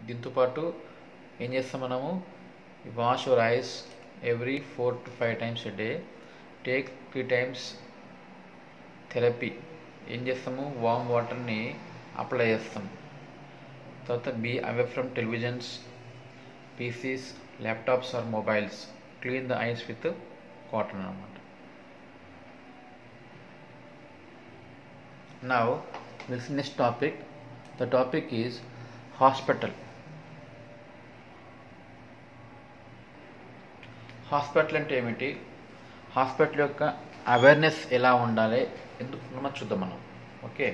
దీంతో పాటు ఏం చేస్తాం మనము, wash your eyes every 4 to 5 times a day, take 3 times therapy. ఏం చేస్తాము, వామ్ వాటర్ని అప్లై చేస్తాం. తర్వాత be away from televisions, PCs, laptops or mobiles, clean the eyes with cotton అన్నమాట. Now this next topic, the topic is hospital. Hospital అంటే ఏమిటి, hospital యొక్క awareness ఎలా ఉండాలి ఎందుకు చూద్దాం మనం. ఓకే,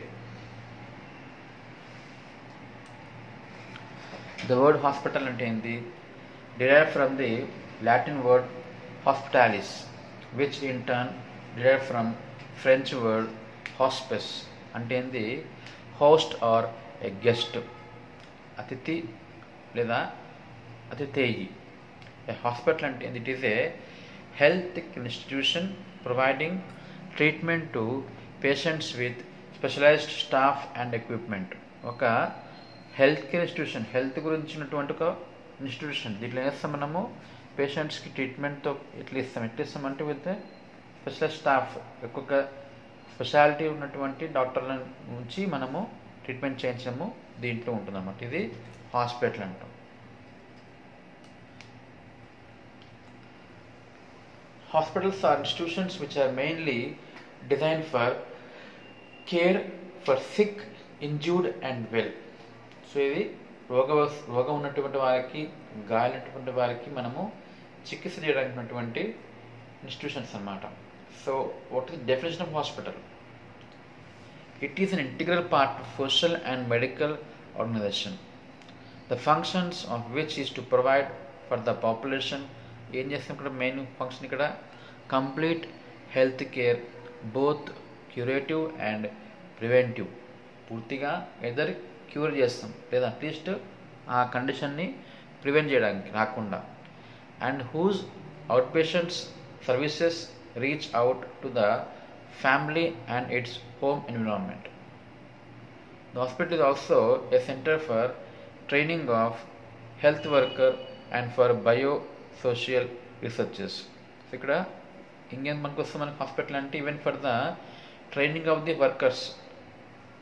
ద వర్డ్ హాస్పిటల్ అంటే ఏంటి, derived from the Latin word hospitalis, which in turn derived from French word hospice, అంటే ఏంది, హోస్ట్ ఆర్ ఎ గెస్ట్, అతిథి లేదా అతిథేయి. A hospital అంటే ఏంది, it is a health institution providing treatment to patients with specialized staff and equipment. ఒక health care institution, health గురించినటువంటి ఒక institution. దీంట్లో ఏం చేస్తాం మనము, పేషెంట్స్కి ట్రీట్మెంట్తో ఎట్లా ఇస్తామంటే విత్ స్పెషలైజ్ స్టాఫ్, ఒక్కొక్క స్పెషాలిటీ ఉన్నటువంటి డాక్టర్ల నుంచి మనము ట్రీట్మెంట్ చేయించడము దీంట్లో ఉంటుందన్నమాట. ఇది హాస్పిటల్ అంటాం. Hospitals are institutions which are mainly designed for care for sick, injured and well. So ఇది రోగం ఉన్నటువంటి వారికి, గాయమైనటువంటి వారికి మనము చికిత్స చేయడానికి ఉన్నటువంటి ఇన్స్టిట్యూషన్స్ అన్నమాట. So what is definition of hospital? It is an integral part of social and medical organization, the functions of which is to provide for the population. ఏం చేస్తాం ఇక్కడ, మెయిన్ ఫంక్షన్ ఇక్కడ complete health care, both curative and preventive. పూర్తిగా either cure చేస్తాం లేదా at least ఆ కండిషన్ని prevent చేయడానికి రాకుండా. And whose out patients services reach out to the family and its home environment. The hospital is also a center for training of health worker and for biosocial researches. ఇక్కడ ఇంకేం మనకు వస్తుంది, మనకి hospital అంటే even for the training of the workers,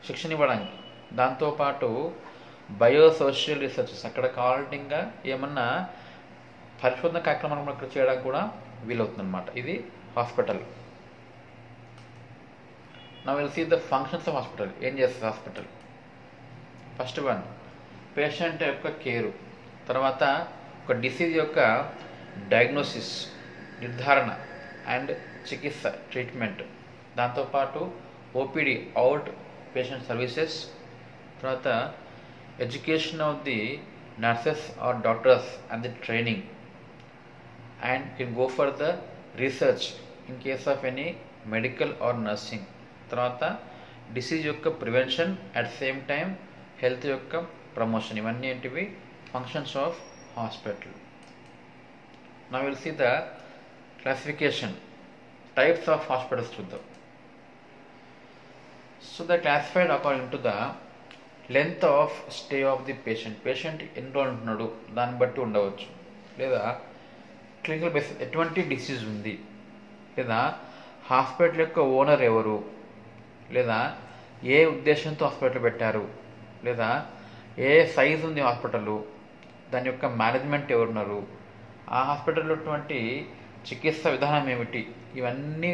శిక్షణ ఇవ్వడానికి, దాంతోపాటు బయోసోషియల్ researches, అక్కడ కావాలంటే ఇంకా ఏమన్నా పరిశోధన కార్యక్రమాలు అక్కడ చేయడానికి కూడా వీలవుతుంది అనమాట. ఇది hospital. Now will see the functions of hospital. ఏం చేస్తుంది హాస్పిటల్? ఫస్ట్ వన్, పేషెంట్ యొక్క కేరు. తర్వాత ఒక డిసీజ్ యొక్క డయాగ్నోసిస్, నిర్ధారణ అండ్ చికిత్స, ట్రీట్మెంట్. దాంతోపాటు ఓపీడీ, అవుట్ పేషెంట్ సర్వీసెస్. తర్వాత education of the nurses or doctors and the training, and can go for the research in case of any medical or nursing. తర్వాత disease యొక్క prevention, at same time health యొక్క promotion. ఇవన్నీ ఏంటివి, functions of hospital. Now we will see the classification, types of hospitals చూద్దాం. So they are classified according to the length of stay of the patient. Patient ఎన్ని రోజులు ఉంటున్నాడు దాన్ని బట్టి ఉండవచ్చు. లేదా క్లినికల్ బేసిస్, ఎటువంటి డిసీజ్ ఉంది, లేదా హాస్పిటల్ యొక్క ఓనర్ ఎవరు, లేదా ఏ ఉద్దేశంతో హాస్పిటల్ పెట్టారు, లేదా ఏ సైజు ఉంది హాస్పిటల్, దాని యొక్క మేనేజ్మెంట్ ఎవరున్నారు, ఆ హాస్పిటల్లో ఉన్నటువంటి చికిత్స విధానం ఏమిటి, ఇవన్నీ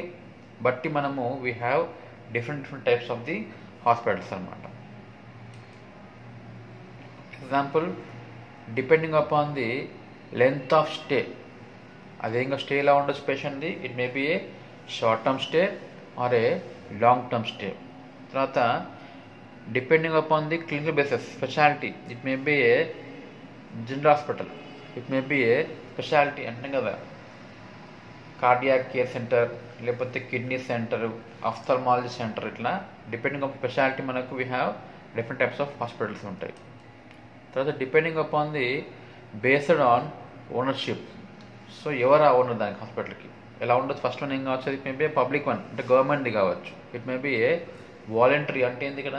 బట్టి మనము we have different types of the hospitals అన్నమాట. Example, depending upon the length of stay, అదే ఇంకా స్టే ఎలా ఉండొచ్చు పేషెంట్ది, it may be a short term stay or a long term stay. తర్వాత depending upon the clinical basis, speciality, it may be a general hospital, it may be a speciality అంటాం కదా, cardiac care centre, లేకపోతే kidney centre, ophthalmology centre, ఇట్లా depending on speciality మనకు we have different types of hospitals ఉంటాయి. తర్వాత depending upon the based on ownership, so ఎవరు ఆ owner దానికి హాస్పిటల్కి ఎలా ఉండదు. ఫస్ట్ వన్ ఏం కావచ్చు, it may be a public one అంటే గవర్నమెంట్ది కావచ్చు, it may be a voluntary అంటే ఏంది ఇక్కడ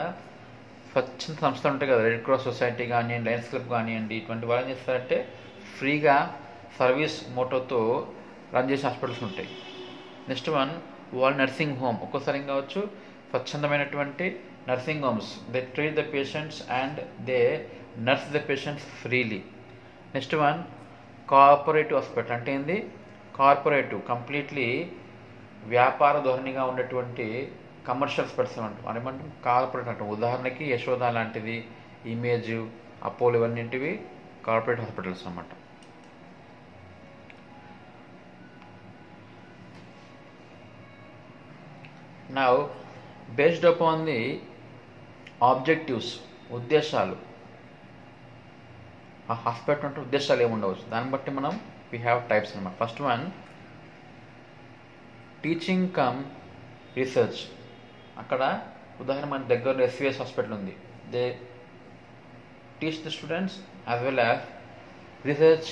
స్వచ్ఛంద సంస్థలు ఉంటాయి కదా, రెడ్ క్రాస్ సొసైటీ కానివ్వండి, లయన్స్ క్లబ్ కానివ్వండి, ఇటువంటి వాళ్ళు ఏం చేస్తారంటే ఫ్రీగా సర్వీస్ మోటోతో రన్ చేసే హాస్పిటల్స్ ఉంటాయి. నెక్స్ట్ వన్ వాళ్ళు నర్సింగ్ హోమ్, ఒక్కోసారి ఏం కావచ్చు స్వచ్ఛందమైనటువంటి nursing homes. They treat the patients and they nurse the patients freely. Next one cooperative hospital అంటే ఏంది, కార్పొరేటివ్ కంప్లీట్లీ వ్యాపార ధోరణిగా ఉన్నటువంటి కమర్షియల్ హాస్పిటల్స్ అంటాం. అదేమంటాం కార్పొరేట్ అంటాం. ఉదాహరణకి యశోద లాంటిది, ఇమేజ్, అపోలో ఇవన్నింటివి కార్పొరేట్ హాస్పిటల్స్ అన్నమాట. Now based upon the objectives, ఉద్దేశాలు, ఆ హాస్పిటల్ అంటే ఉద్దేశాలు ఏముండవచ్చు, దాన్ని బట్టి మనం వీ హ్యావ్ టైప్స్ అనమాట. First one teaching cum research. అక్కడ ఉదాహరణ మన దగ్గర ఎస్విఎస్ హాస్పిటల్ ఉంది. They teach the students as well as research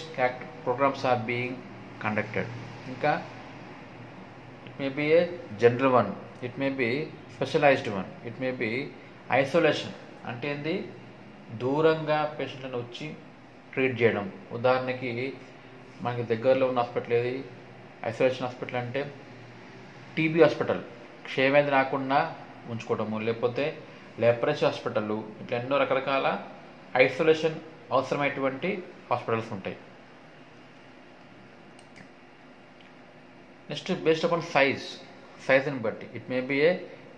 programmes are being conducted. ఇంకా it may be a general one, it may be specialised one, it may be isolation అంటే ఏంది, దూరంగా పేషెంట్లను వచ్చి ట్రీట్ చేయడం. ఉదాహరణకి మనకి దగ్గరలో ఉన్న హాస్పిటల్ ఏది, ఐసోలేషన్ హాస్పిటల్ అంటే టీబీ హాస్పిటల్, క్షయవ్యాధి రాకుండా ఉంచుకోవడము, లేకపోతే లెప్రసీ హాస్పిటల్, ఇట్లా ఎన్నో రకరకాల ఐసోలేషన్ అవసరమైనటువంటి హాస్పిటల్స్ ఉంటాయి. నెక్స్ట్ బేస్డ్ అపాన్ సైజ్ని బట్టి it may be a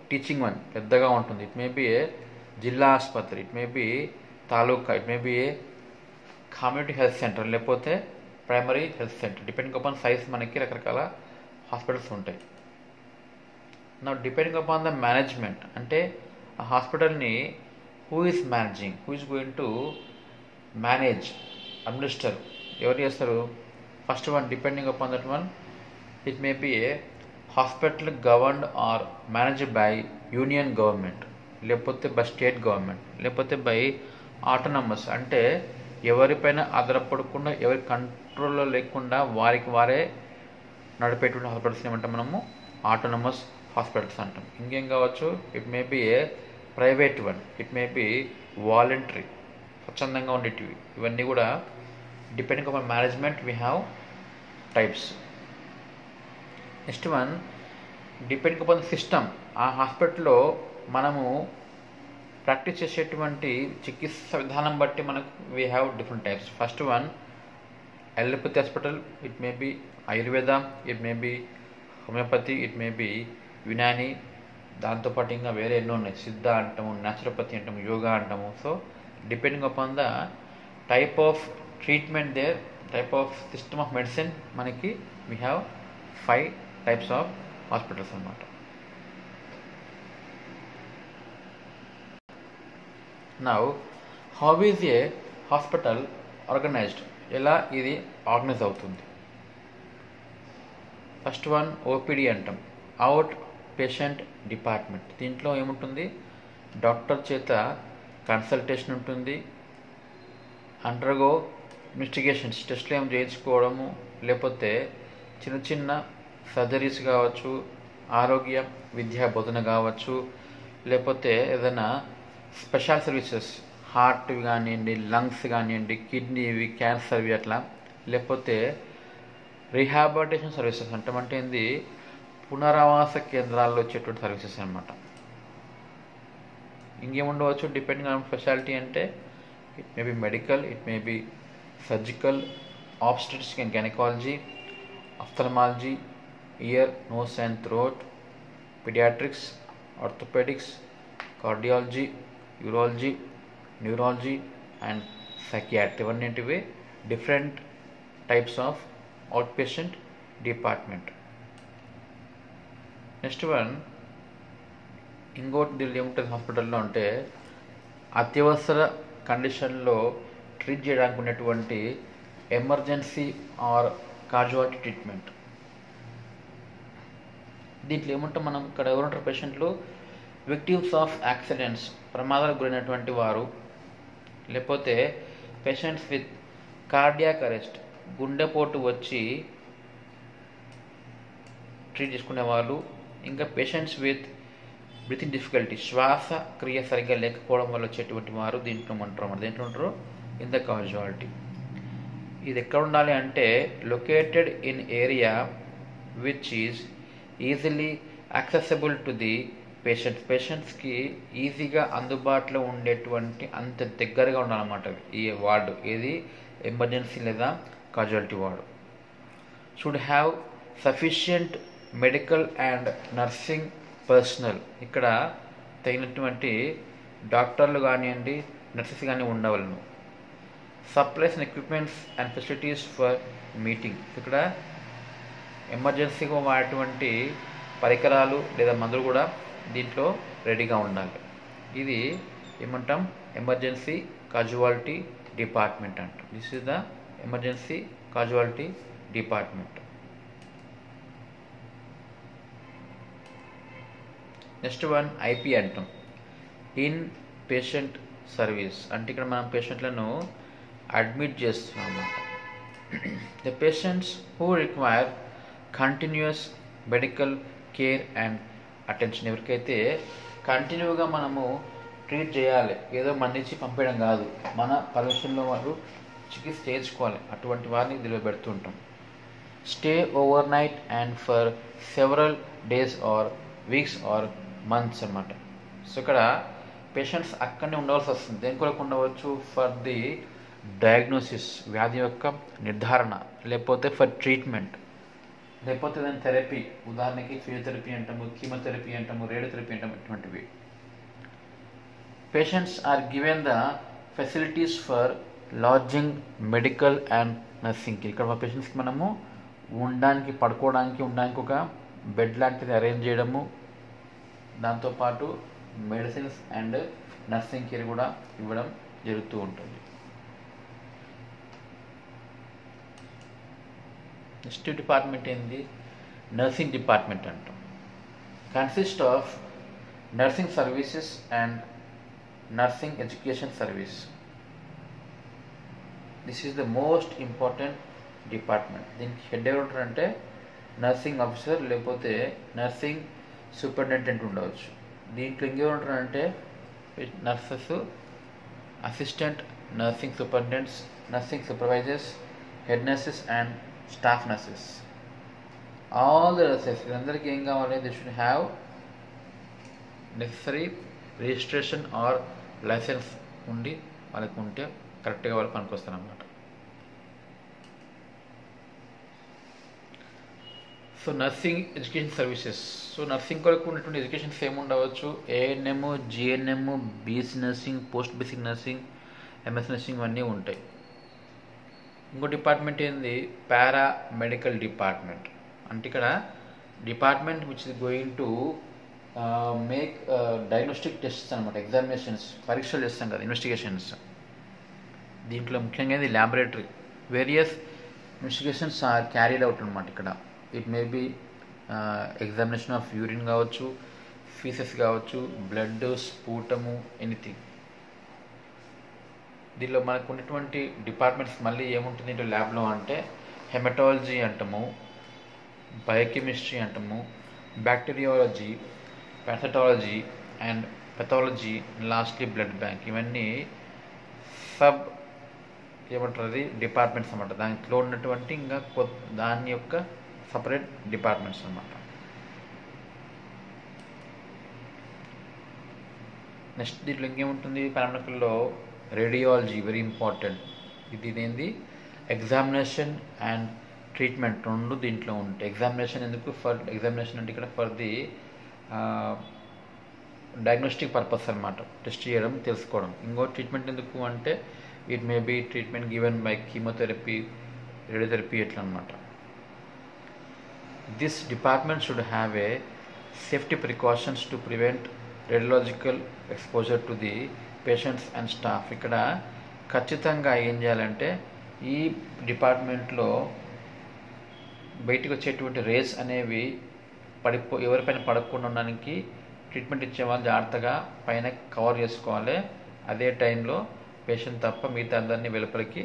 teaching one, పెద్దగా ఉంటుంది. ఇట్ మే బి ఏ జిల్లా ఆసుపత్రి, it may be taluka, it may be a community health centre, లేకపోతే primary health centre. Depending upon size మనకి రకరకాల హాస్పిటల్స్ ఉంటాయి. నా డిపెండింగ్ అపాన్ ద మేనేజ్మెంట్ అంటే ఆ హాస్పిటల్ని who is managing, who is going to manage, administer, ఎవరు చేస్తారు. First one depending upon that one it may be a hospital governed or managed by union government, లేకపోతే by state government, లేకపోతే by autonomous అంటే ఎవరిపైన ఆధారపడకుండా, ఎవరి కంట్రోల్లో లేకుండా వారికి వారే నడిపేటువంటి హాస్పిటల్స్ ఏమంటాం మనము ఆటోనమస్ హాస్పిటల్స్ అంటాం. ఇంకేం కావచ్చు, it may be A private one, it may B voluntary, స్వచ్ఛందంగా ఉండేటివి. ఇవన్నీ కూడా depending upon management we have types. Next one depending upon system, ఆ హాస్పిటల్లో మనము ప్రాక్టీస్ చేసేటువంటి చికిత్స విధానం బట్టి మనకు we have different types. First one allopathy hospital, it may B Ayurveda, it may B homeopathy, it may B Unani, దాంతోపాటు ఇంకా వేరే ఎన్నో ఉన్నాయి, సిద్ధ అంటాము, న్యాచురోపతి అంటాము, యోగా అంటాము. So depending upon the type of treatment there, type of system of medicine, మనకి we have 5 types of hospitals అన్నమాట. Now how is a hospital organised, ఎలా ఇది ఆర్గనైజ్ అవుతుంది. ఫస్ట్ వన్ ఓపీడీ అంటాం, అవుట్ పేషెంట్ డిపార్ట్మెంట్. దీంట్లో ఏముంటుంది, doctor చేత consultation ఉంటుంది, అండర్గో ఇన్వెస్టిగేషన్స్, టెస్ట్లు ఏం చేయించుకోవడము, లేకపోతే చిన్న చిన్న సర్జరీస్ కావచ్చు, ఆరోగ్య విద్యా బోధన కావచ్చు, లేకపోతే ఏదైనా స్పెషల్ సర్వీసెస్, హార్ట్ కానివ్వండి, లంగ్స్ కానివ్వండి, కిడ్నీవి, క్యాన్సర్వి అట్లా, లేకపోతే రీహాబిలిటేషన్ సర్వీసెస్ అంటే ఏంది, పునరావాస కేంద్రాల్లో వచ్చేటువంటి సర్వీసెస్ అనమాట. ఇంకేముండవచ్చు డిపెండింగ్ ఆన్ స్పెషాలిటీ అంటే it may be medical, it may be surgical, obstetrics and gynaecology, ophthalmology, ear, nose and throat, paediatrics, orthopaedics, cardiology, urology, neurology and psychiatry. ఇవన్నింటివి different types of out patient department. Next one ఇంకోటి దీనిలో ఏముంటుంది హాస్పిటల్లో అంటే అత్యవసర కండిషన్లో treat చేయడానికి ఉన్నటువంటి ఎమర్జెన్సీ ఆర్ కాజువాలిటీ ట్రీట్మెంట్. దీంట్లో ఏమంటే మనం ఇక్కడ ఎవరుంటారు పేషెంట్లు, విక్టిమ్స్ ఆఫ్ యాక్సిడెంట్స్, ప్రమాదాలకు గురైనటువంటి వారు, లేకపోతే పేషెంట్స్ విత్ కార్డియాక్ అరెస్ట్, గుండెపోటు వచ్చి ట్రీట్ చేసుకునే వాళ్ళు, ఇంకా పేషెంట్స్ విత్ బ్రీతింగ్ డిఫికల్టీ, శ్వాస క్రియ సరిగ్గా లేకపోవడం వల్ల వచ్చేటువంటి వారు దీంట్లో ఉంటారు. దేంట్లో ఉంటారు? In the casualty. ఇది ఎక్కడ ఉండాలి అంటే located in area which is easily accessible to the పేషెంట్స్కి ఈజీగా అందుబాటులో ఉండేటువంటి అంత దగ్గరగా ఉండాలన్నమాట ఈ వార్డు. ఏది? ఎమర్జెన్సీ లేదా casualty ward. Should have sufficient medical and nursing personnel. ఇక్కడ తగినటువంటి డాక్టర్లు కానివ్వండి, నర్సెస్ కానీ ఉండవలను. Supplies and equipments and facilities for meeting. ఇక్కడ ఎమర్జెన్సీగా వాడేటువంటి పరికరాలు లేదా మందులు కూడా దీంట్లో రెడీగా ఉండాలి. ఇది ఏమంటాం? ఎమర్జెన్సీ కాజువాలిటీ డిపార్ట్మెంట్ అంటాం. This is the emergency casualty department. Next one IP అంటాం. In patient service. అంటే ఇక్కడ మనం పేషెంట్లను అడ్మిట్ చేస్తున్నాం అన్నమాట. The patients who require continuous medical care and attention. ఎవరికైతే కంటిన్యూగా మనము ట్రీట్ చేయాలి, ఏదో మందించి పంపేయడం కాదు, మన పర్యవేక్షణలో వారు చికిత్స చేయించుకోవాలి, అటువంటి వారిని దీనిలో పెడుతుంటాం. Stay overnight and for several days or weeks or months అన్నమాట. సో ఇక్కడ పేషెంట్స్ అక్కడనే ఉండవలసి వస్తుంది. దేని కొరకు ఉండవచ్చు? ఫర్ ది డయాగ్నోసిస్, వ్యాధి యొక్క నిర్ధారణ, లేకపోతే ఫర్ ట్రీట్మెంట్, లేకపోతే దాని థెరపీ. ఉదాహరణకి ఫిజియోథెరపీ అంటాము, కీమోథెరపీ అంటాము, రేడియోథెరపీ అంటాము, ఇటువంటివి. Patients are given the facilities for lodging, medical and nursing. ఇక్కడ మా పేషెంట్స్కి మనము ఉండడానికి ఒక బెడ్ లాంటిది అరేంజ్ చేయడము, దాంతోపాటు మెడిసిన్స్ అండ్ నర్సింగ్ కేర్ కూడా ఇవ్వడం జరుగుతూ ఉంటుంది. నెక్స్ట్ డిపార్ట్మెంట్ ఏంది? నర్సింగ్ డిపార్ట్మెంట్ అంటాం. Consist of nursing services and nursing education service. This is the most important department. దీనికి హెడ్ ఎవరు ఉంటారంటే నర్సింగ్ ఆఫీసర్, లేకపోతే నర్సింగ్ సూపరింటెండెంట్ ఉండవచ్చు. దీంట్లో ఇంకెవరు ఉంటారంటే nurses, assistant nursing superintendents, nursing supervisors, head nurses and staff nurses. All the nurses వీళ్ళందరికీ ఏం కావాలి? They should have necessary registration or license ఉండి వాళ్ళకి ఉంటే కరెక్ట్గా వాళ్ళు పనికొస్తారు అన్నమాట. So nursing education services. So nursing కొరకు ఉన్నటువంటి ఎడ్యుకేషన్స్ ఏముండవచ్చు? ANM, GNM, BSc nursing, post basic nursing, MS nursing ఇవన్నీ ఉంటాయి. ఇంకో డిపార్ట్మెంట్ ఏంది? Paramedical department. అంటే ఇక్కడ department which is going to make diagnostic tests అనమాట, ఎగ్జామినేషన్స్, పరీక్షలు చేస్తాం కదా, ఇన్వెస్టిగేషన్స్. దీంట్లో ముఖ్యంగా ఇది laboratory. Various investigations are carried out అనమాట. ఇక్కడ it may be examination of urine కావచ్చు, ఫీసెస్ కావచ్చు, బ్లడ్, స్పూటము, ఎనీథింగ్. దీనిలో మనకు ఉన్నటువంటి డిపార్ట్మెంట్స్ మళ్ళీ ఏముంటుంది ఇంట్లో ల్యాబ్లో అంటే హెమటాలజీ అంటాము, బయోకెమిస్ట్రీ అంటాము, bacteriology, pathology and pathology, lastly blood bank. ఇవన్నీ సబ్ ఏమంటారు అది డిపార్ట్మెంట్స్ అన్నమాట. దాంట్లో ఉన్నటువంటి ఇంకా దాని యొక్క సపరేట్ డిపార్ట్మెంట్స్ అన్నమాట. నెక్స్ట్ దీంట్లో ఇంకేముంటుంది? పారామెడికల్లో రేడియాలజీ వెరీ ఇంపార్టెంట్. ఇదేంది? ఎగ్జామినేషన్ అండ్ ట్రీట్మెంట్ రెండు దీంట్లో ఉంటాయి. ఎగ్జామినేషన్ ఎందుకు? ఫర్ ఎగ్జామినేషన్ అంటే ఇక్కడ ఫర్ ది డయాగ్నోస్టిక్ పర్పస్ అనమాట, టెస్ట్ చేయడం, తెలుసుకోవడం. ఇంకో ట్రీట్మెంట్ ఎందుకు అంటే it may be treatment given by chemotherapy, radiotherapy ఎట్లా అనమాట. This department should have a safety precautions to prevent radiological exposure to the patients and staff. ఇక్కడ ఖచ్చితంగా ఏం చేయాలంటే ఈ డిపార్ట్మెంట్లో బయటకు వచ్చేటువంటి రేస్ అనేవి ఎవరిపైన పడకుండా ఉండడానికి ట్రీట్మెంట్ ఇచ్చే వాళ్ళు జాగ్రత్తగా పైన కవర్ చేసుకోవాలి. అదే టైంలో పేషెంట్ తప్ప మిగతా అందరినీ వెలుపలికి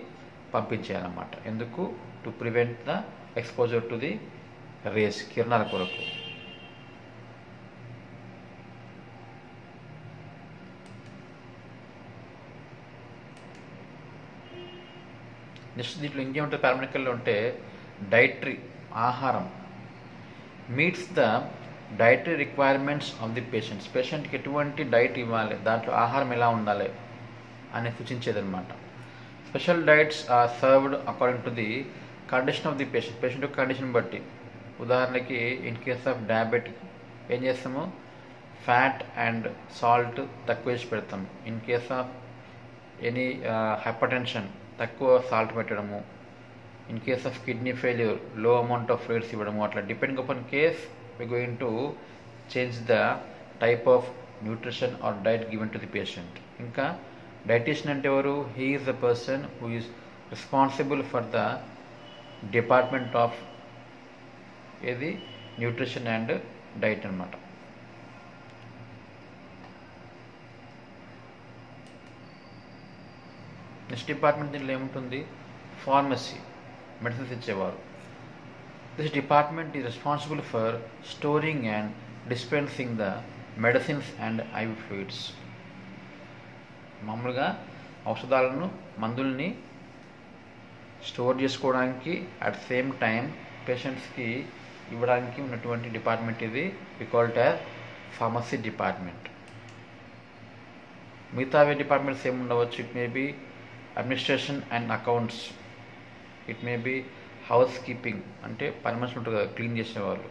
పంపించేయాలన్నమాట. ఎందుకు? To prevent the exposure to the rays, కిరణాల కొరకు. నెక్స్ట్ దీంట్లో ఇంకేముంటుంది పారామెడికల్లో ఉంటే డైటరీ ఆహారం meets the dietary requirements of the పేషెంట్కి ఎటువంటి డైట్ ఇవ్వాలి, దాంట్లో ఆహారం ఎలా ఉండాలి అని సూచించేదన్నమాట. Special diets are served according to the condition of the patient యొక్క కండిషన్ బట్టి. ఉదాహరణకి ఇన్ కేస్ ఆఫ్ డయాబెటిక్ ఏం చేస్తాము, ఫ్యాట్ అండ్ సాల్ట్ తక్కువ వేసి పెడతాం. In case of any hypertension తక్కువ సాల్ట్ పెట్టడము. In case of kidney failure low amount of fluids ఇవ్వడము. అట్లా depending upon case we going to change the type of nutrition or diet given to the patient. ఇంకా dietician అంటే ఎవరు? He is the person who is responsible for the department of ఏది nutrition and diet అనమాట. Next department దీంట్లో ఏముంటుంది? Pharmacy, medicines ఇచ్చేవారు. This department is responsible for storing and dispensing the medicines and IV fluids. మామూలుగా ఔషధాలను, మందుల్ని store చేసుకోవడానికి at same time పేషెంట్స్కి ఇవ్వడానికి ఉన్నటువంటి డిపార్ట్మెంట్ ఇది. We called as pharmacy department. మిగతా డిపార్ట్మెంట్స్ ఏమి ఉండవచ్చు? It may be administration and accounts, it may be house keeping అంటే పని మనుషులు ఉంటారు కదా క్లీన్ చేసేవాళ్ళు,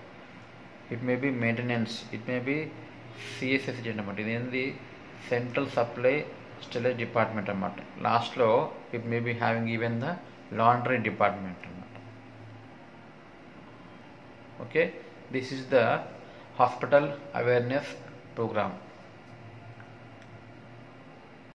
it may be maintenance, it may be CSSD అనమాట. ఇదేంది సెంట్రల్ సప్లై స్టోరేజ్ డిపార్ట్మెంట్ అనమాట. లాస్ట్లో it may be having even the laundry department అనమాట. Okay, this is the hospital awareness programme.